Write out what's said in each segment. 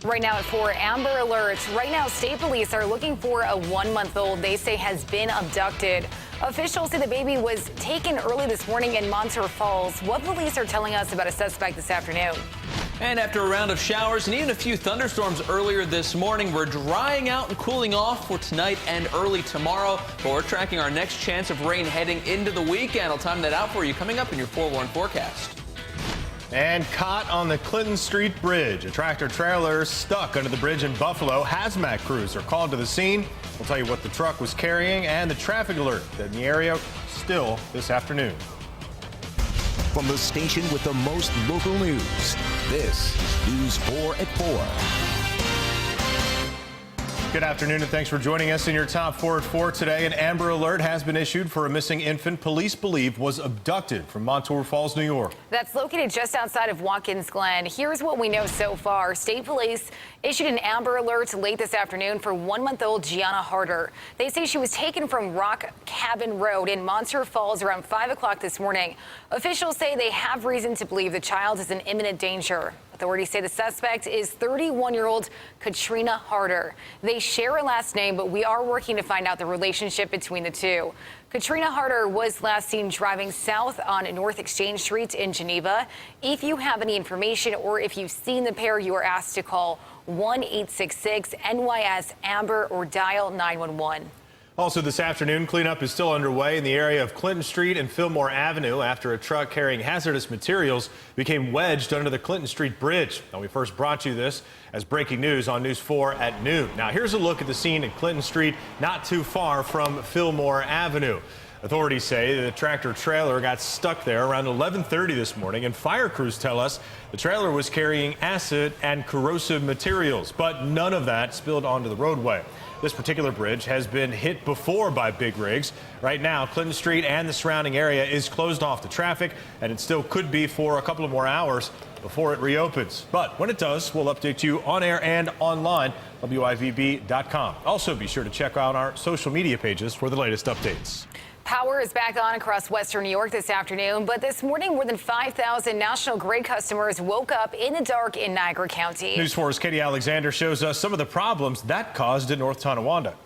Right now at 4, Amber Alerts. Right now, state police are looking for a 1-month-old they say has been abducted. Officials say the baby was taken early this morning in Montour Falls. What police are telling us about a suspect this afternoon. And after a round of showers and even a few thunderstorms earlier this morning, we're drying out and cooling off for tonight and early tomorrow. But we're tracking our next chance of rain heading into the weekend. I'll time that out for you coming up in your forewarned forecast. And caught on the Clinton Street Bridge. A tractor trailer stuck under the bridge in Buffalo. Hazmat crews are called to the scene. We'll tell you what the truck was carrying and the traffic alert in the area still this afternoon. From the station with the most local news, this is News 4 at 4. Good afternoon and thanks for joining us in your top 4 at 4 today. An Amber Alert has been issued for a missing infant police believe was abducted from Montour Falls, New York. That's located just outside of Watkins Glen. Here's what we know so far. State police issued an Amber Alert late this afternoon for 1-month-old Gianna Harder. They say she was taken from Rock Cabin Road in Montour Falls around 5 o'clock this morning. Officials say they have reason to believe the child is in imminent danger. Authorities say the suspect is 31-year-old Katrina Harder. They share a last name, but we are working to find out the relationship between the two. Katrina Harder was last seen driving south on North Exchange Street in Geneva. If you have any information or if you've seen the pair, you are asked to call 1-866-NYS-AMBER or dial 911. Also this afternoon, cleanup is still underway in the area of Clinton Street and Fillmore Avenue after a truck carrying hazardous materials became wedged under the Clinton Street Bridge. Now, we first brought you this as breaking news on News 4 at noon. Now, here's a look at the scene at Clinton Street, not too far from Fillmore Avenue. Authorities say the tractor trailer got stuck there around 11:30 this morning, and fire crews tell us the trailer was carrying acid and corrosive materials, but none of that spilled onto the roadway. This particular bridge has been hit before by big rigs. Right now, Clinton Street and the surrounding area is closed off to traffic, and it still could be for a couple of more hours before it reopens. But when it does, we'll update you on air and online, WIVB.com. Also, be sure to check out our social media pages for the latest updates. Power is back on across western New York this afternoon, but this morning more than 5,000 National Grid customers woke up in the dark in Niagara County. News 4's Katie Alexander shows us some of the problems that caused in North Tonawanda.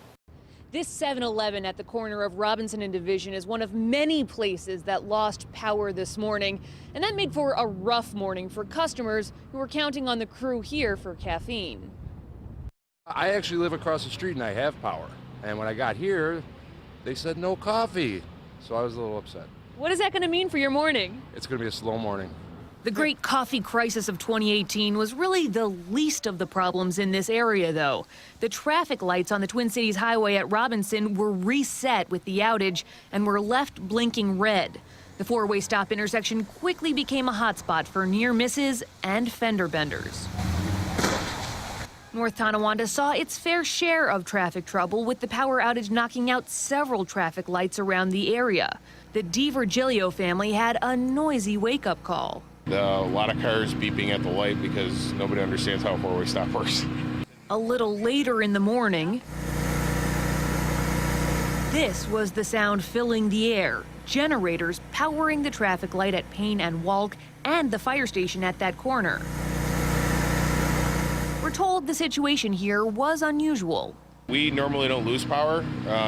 This 7-Eleven at the corner of Robinson and Division is one of many places that lost power this morning, and that made for a rough morning for customers who were counting on the crew here for caffeine. I actually live across the street and I have power, and when I got here, they said no coffee, so I was a little upset. What is that going to mean for your morning? It's going to be a slow morning. The great coffee crisis of 2018 was really the least of the problems in this area, though. The traffic lights on the Twin Cities Highway at Robinson were reset with the outage and were left blinking red. The four-way stop intersection quickly became a hotspot for near misses and fender benders. North Tonawanda saw its fair share of traffic trouble, with the power outage knocking out several traffic lights around the area. The DiVirgilio family had a noisy wake-up call. A lot of cars beeping at the light because nobody understands how a four-way stop works. A little later in the morning, this was the sound filling the air. Generators powering the traffic light at Payne and Walk and the fire station at that corner. We're told the situation here was unusual. We normally don't lose power,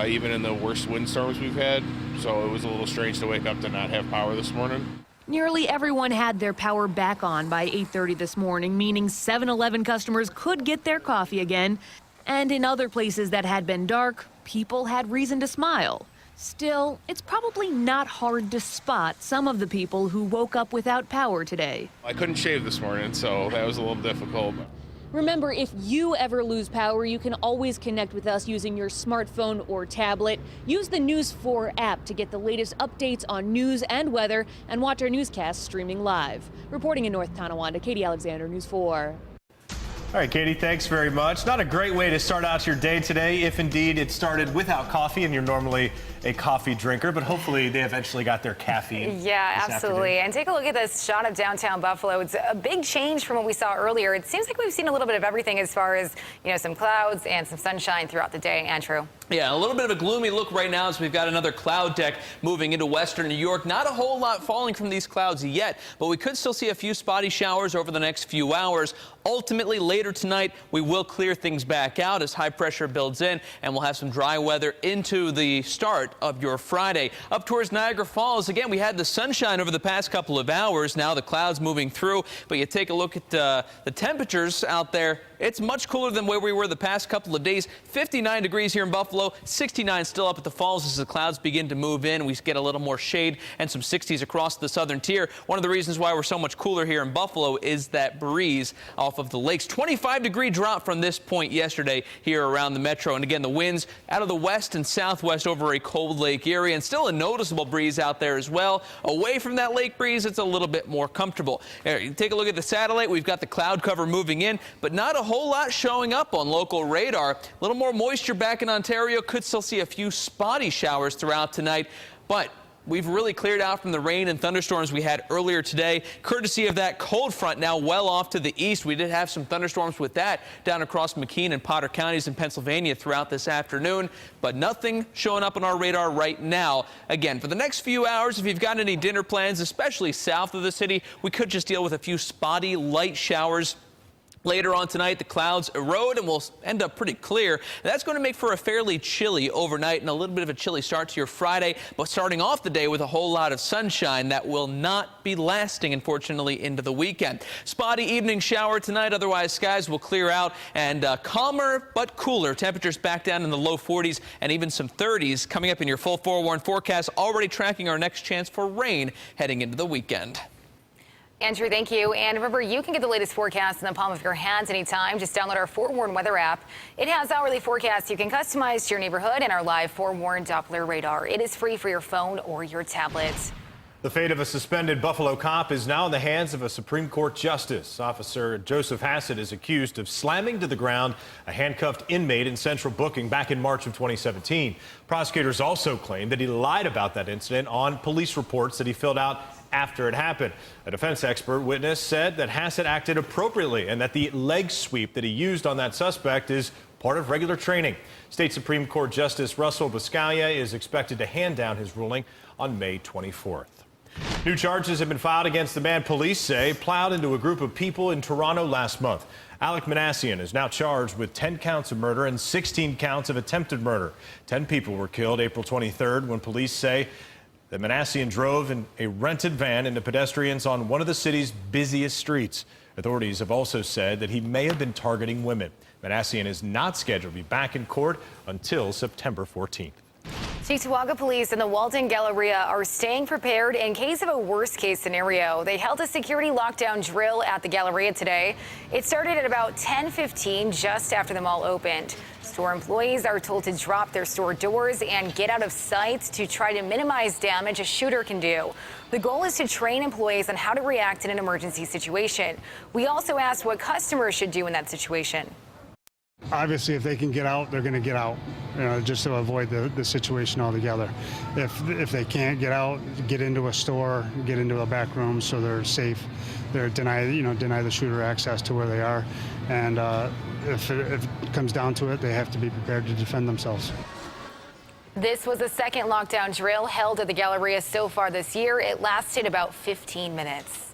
even in the worst windstorms we've had, so it was a little strange to wake up to not have power this morning. Nearly everyone had their power back on by 8:30 this morning, meaning 7-Eleven customers could get their coffee again. And in other places that had been dark, people had reason to smile. Still, it's probably not hard to spot some of the people who woke up without power today. I couldn't shave this morning, so that was a little difficult. Remember, if you ever lose power, you can always connect with us using your smartphone or tablet. Use the News 4 app to get the latest updates on news and weather and watch our newscasts streaming live. Reporting in North Tonawanda, Katie Alexander, News 4. All right, Katie, thanks very much. Not a great way to start out your day today, if indeed it started without coffee and you're normally a coffee drinker, but hopefully they eventually got their caffeine. Yeah, absolutely. And take a look at this shot of downtown Buffalo. It's a big change from what we saw earlier. It seems like we've seen a little bit of everything as far as, some clouds and some sunshine throughout the day. Andrew. Yeah, a little bit of a gloomy look right now as we've got another cloud deck moving into western New York. Not a whole lot falling from these clouds yet, but we could still see a few spotty showers over the next few hours. Ultimately, later tonight, we will clear things back out as high pressure builds in, and we'll have some dry weather into the start of your Friday. Up towards Niagara Falls, again, we had the sunshine over the past couple of hours. Now the clouds moving through, but you take a look at the temperatures out there. It's much cooler than where we were the past couple of days. 59 degrees here in Buffalo, 69 still up at the falls as the clouds begin to move in. We get a little more shade and some 60s across the southern tier. One of the reasons why we're so much cooler here in Buffalo is that breeze off of the lakes. 25-degree drop from this point yesterday here around the metro. And again, the winds out of the west and southwest over a cold lake area, and still a noticeable breeze out there as well. Away from that lake breeze, it's a little bit more comfortable. Take a look at the satellite. We've got the cloud cover moving in, but not a whole lot showing up on local radar. A little more moisture back in Ontario. Could still see a few spotty showers throughout tonight, but we've really cleared out from the rain and thunderstorms we had earlier today, courtesy of that cold front now well off to the east. We did have some thunderstorms with that down across McKean and Potter counties in Pennsylvania throughout this afternoon, but nothing showing up on our radar right now. Again, for the next few hours, if you've got any dinner plans, especially south of the city, we could just deal with a few spotty light showers. Later on tonight, the clouds erode and will end up pretty clear. That's going to make for a fairly chilly overnight and a little bit of a chilly start to your Friday, but starting off the day with a whole lot of sunshine that will not be lasting, unfortunately, into the weekend. Spotty evening shower tonight. Otherwise, skies will clear out and calmer but cooler. Temperatures back down in the low 40s and even some 30s coming up in your full forewarned forecast. Already tracking our next chance for rain heading into the weekend. Andrew, thank you. And remember, you can get the latest forecast in the palm of your hands anytime. Just download our Forewarned weather app. It has hourly forecasts you can customize to your neighborhood and our live Forewarned Doppler radar. It is free for your phone or your tablet. The fate of a suspended Buffalo cop is now in the hands of a Supreme Court justice. Officer Joseph Hassett is accused of slamming to the ground a handcuffed inmate in Central Booking back in March of 2017. Prosecutors also claim that he lied about that incident on police reports that he filled out after it happened. A defense expert witness said that Hassett acted appropriately and that the leg sweep that he used on that suspect is part of regular training. State Supreme Court Justice Russell Buscaglia is expected to hand down his ruling on May 24th. New charges have been filed against the man police say plowed into a group of people in Toronto last month. Alec Manassian is now charged with 10 counts of murder and 16 counts of attempted murder. 10 people were killed April 23rd when police say that Manassian drove in a rented van into pedestrians on one of the city's busiest streets. Authorities have also said that he may have been targeting women. Manassian is not scheduled to be back in court until September 14th. Cheektowaga police and the Walton Galleria are staying prepared in case of a worst-case scenario. They held a security lockdown drill at the Galleria today. It started at about 10:15, just after the mall opened. Store employees are told to drop their store doors and get out of sight to try to minimize damage a shooter can do. The goal is to train employees on how to react in an emergency situation. We also asked what customers should do in that situation. Obviously, if they can get out, they're going to get out, just to avoid the situation altogether. If they can't get out, get into a store, get into a back room so they're safe. They're deny the shooter access to where they are. And if it comes down to it, they have to be prepared to defend themselves. This was the second lockdown drill held at the Galleria so far this year. It lasted about 15 minutes.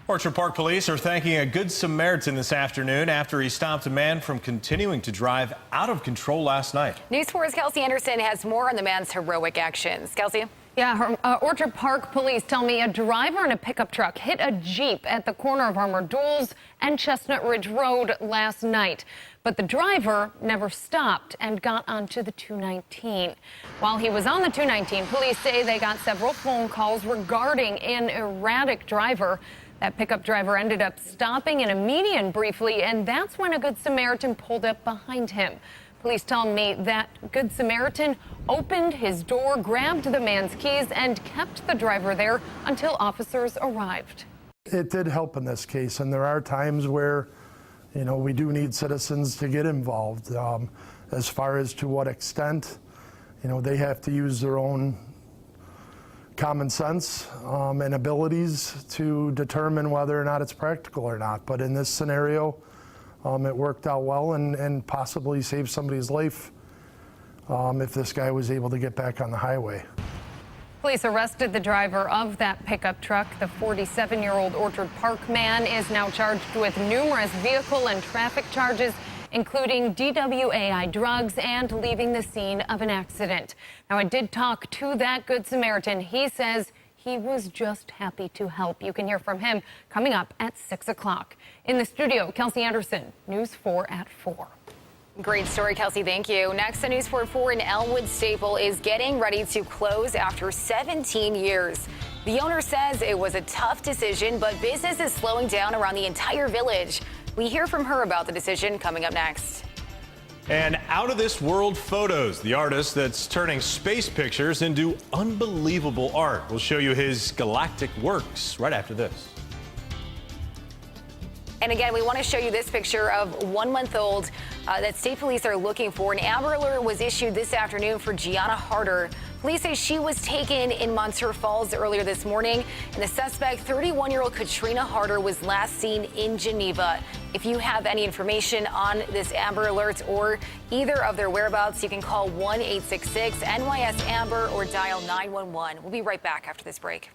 Orchard Park police are thanking a good Samaritan this afternoon after he stopped a man from continuing to drive out of control last night. News 4's Kelsey Anderson has more on the man's heroic actions. Kelsey? Yeah, Orchard Park police tell me a driver in a pickup truck hit a Jeep at the corner of Armored Duels and Chestnut Ridge Road last night. But the driver never stopped and got onto the 219. While he was on the 219, police say they got several phone calls regarding an erratic driver. That pickup driver ended up stopping in a median briefly, and that's when a Good Samaritan pulled up behind him. Police tell me that Good Samaritan opened his door, grabbed the man's keys, and kept the driver there until officers arrived. It did help in this case, and there are times where, we do need citizens to get involved. As far as to what extent, they have to use their own common sense and abilities to determine whether or not it's practical or not. But in this scenario, it worked out well and possibly saved somebody's life if this guy was able to get back on the highway. Police arrested the driver of that pickup truck. The 47-year-old Orchard Park man is now charged with numerous vehicle and traffic charges, including DWAI drugs and leaving the scene of an accident. Now, I did talk to that Good Samaritan. He says he was just happy to help. You can hear from him coming up at 6 o'clock. In the studio, Kelsey Anderson, News 4 at 4. Great story, Kelsey. Thank you. Next, the News 4 in Elmwood Staple is getting ready to close after 17 years. The owner says it was a tough decision, but business is slowing down around the entire village. We hear from her about the decision coming up next. And Out of This World Photos, the artist that's turning space pictures into unbelievable art. We'll show you his galactic works right after this. And again, we want to show you this picture of 1-month-old that state police are looking for. An Amber Alert was issued this afternoon for Gianna Harder. Police say she was taken in Montour Falls earlier this morning, and the suspect, 31-year-old Katrina Harder, was last seen in Geneva. If you have any information on this Amber Alert or either of their whereabouts, you can call 1-866-NYS-AMBER or dial 911. We'll be right back after this break.